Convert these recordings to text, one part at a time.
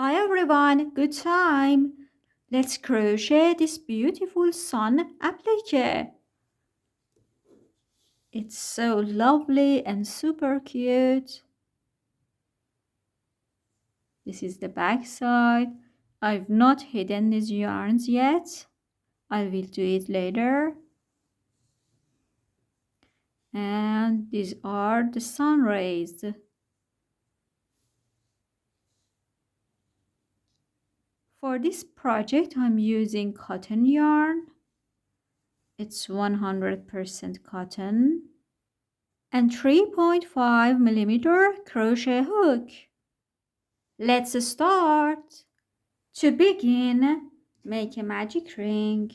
Hi everyone, good time. Let's crochet this beautiful sun applique. It's so lovely and super cute. This is the back side. I've not hidden these yarns yet. I will do it later. And these are the sun rays. For this project, I'm using cotton yarn. It's 100% cotton. And 3.5 millimeter crochet hook. Let's start. To begin, make a magic ring.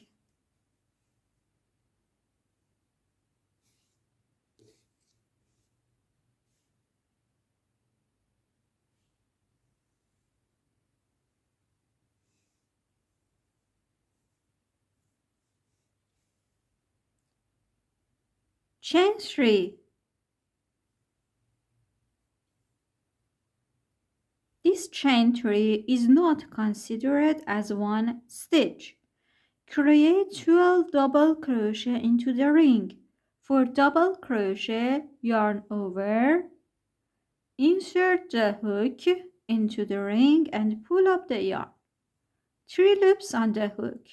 Chain 3. This chain 3 is not considered as one stitch. Create 12 double crochet into the ring. For double crochet, yarn over, insert the hook into the ring and pull up the yarn. 3 loops on the hook.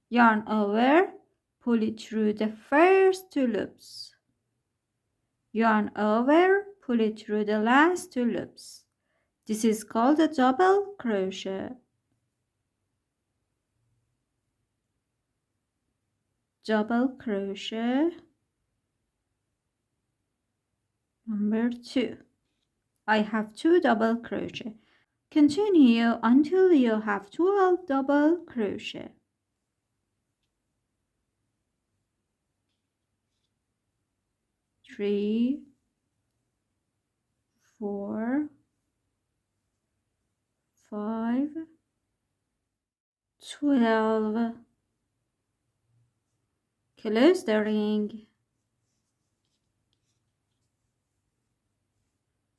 Yarn over, pull it through the first 2 loops. Yarn over, pull it through the last 2 loops. This is called a double crochet. Double crochet number 2. I have 2 double crochet. Continue until you have 12 double crochet. 3, 4, 5, 12. Close the ring.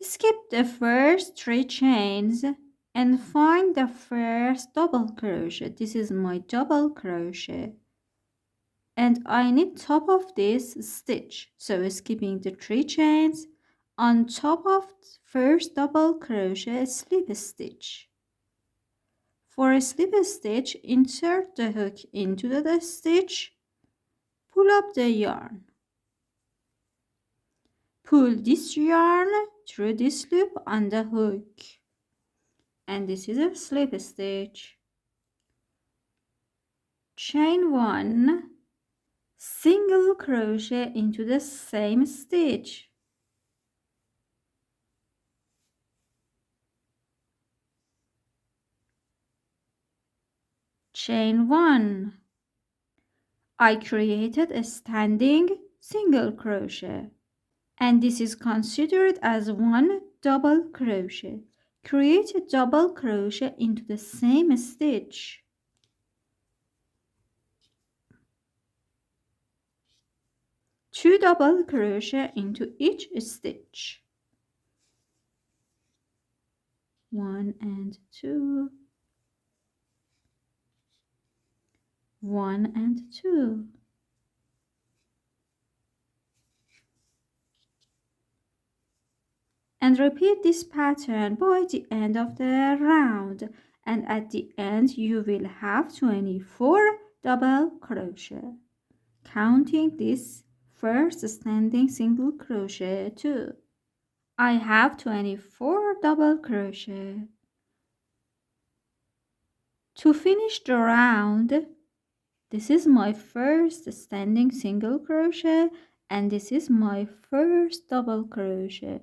Skip the first 3 chains and find the first double crochet. This is my double crochet. And I need top of this stitch. So skipping the 3 chains, on top of first double crochet, slip stitch. For a slip stitch, insert the hook into the stitch, pull up the yarn. Pull this yarn through this loop on the hook. And this is a slip stitch. Chain 1, single crochet into the same stitch. Chain 1. I created a standing single crochet, and this is considered as one double crochet. Create a double crochet into the same stitch. Two double crochet into each stitch. 1 and 2. 1 and 2. And repeat this pattern by the end of the round, and at the end you will have 24 double crochet, counting this first standing single crochet too. I have 24 double crochet. To finish the round, this is my first standing single crochet and this is my first double crochet.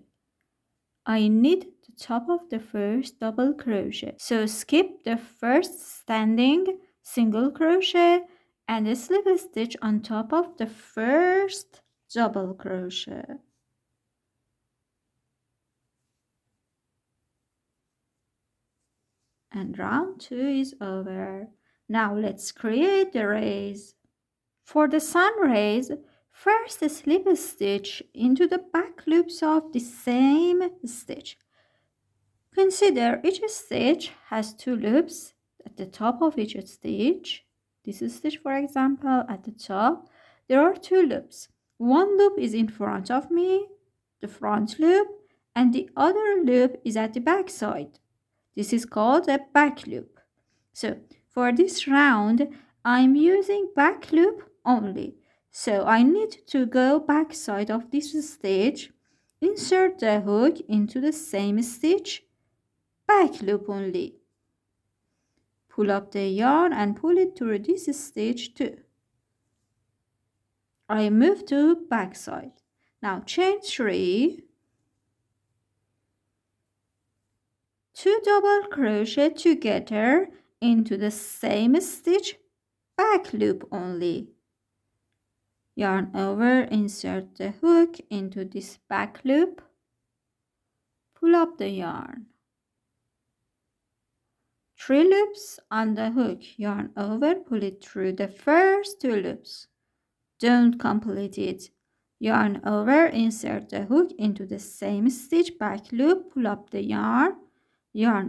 I need the top of the first double crochet. So skip the first standing single crochet and slip a stitch on top of the first double crochet. And round 2 is over. Now let's create the rays. For the sun rays, first slip a stitch into the back loops of the same stitch. Consider each stitch has two loops at the top of each stitch. This stitch, for example, at the top, there are two loops. One loop is in front of me, the front loop, and the other loop is at the back side. This is called a back loop. So for this round, I'm using back loop only. So I need to go back side of this stitch, insert the hook into the same stitch, back loop only. Pull up the yarn and pull it through this stitch too. I move to back side. Now chain 3, 2 double crochet together into the same stitch, back loop only. Yarn over, insert the hook into this back loop, pull up the yarn. 3 loops on the hook, yarn over, pull it through the first 2 loops. Don't complete it. Yarn over, insert the hook into the same stitch, back loop, pull up the yarn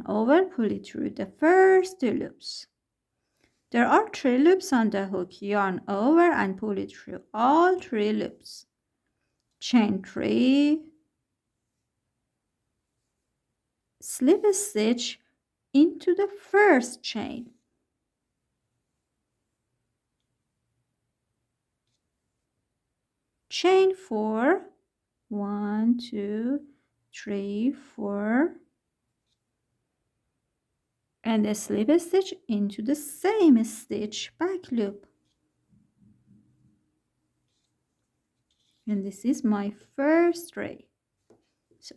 over, pull it through the first 2 loops. There are 3 loops on the hook, yarn over and pull it through all 3 loops. Chain 3, slip a stitch into the first chain. Chain 4, 1, 2, 3, 4, and a slip a stitch into the same stitch, back loop. And this is my first ray. So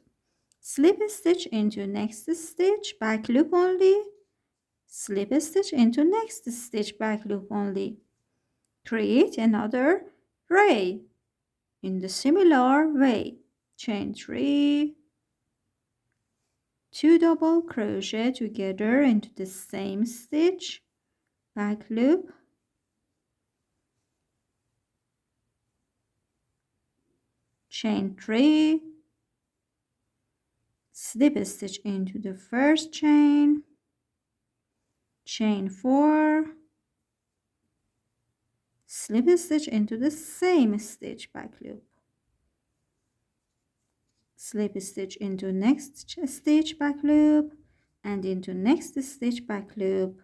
slip a stitch into next stitch, back loop only, slip a stitch into next stitch, back loop only. Create another ray in the similar way. Chain 3, 2 double crochet together into the same stitch, back loop, chain 3, slip a stitch into the first chain, chain 4, slip a stitch into the same stitch, back loop, slip a stitch into next stitch, back loop, and into next stitch, back loop,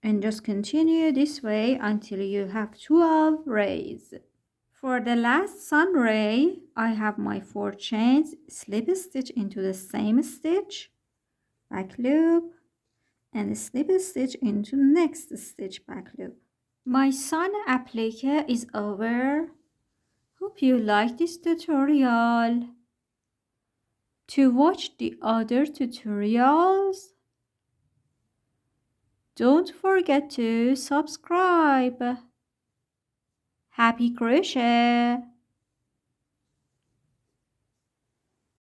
and just continue this way until you have 12 rays. For the last sun ray, I have my 4 chains, slip a stitch into the same stitch, back loop, and slip a stitch into next stitch, back loop. My sun applique is over. Hope you like this tutorial. To watch the other tutorials, don't forget to subscribe. Happy crochet!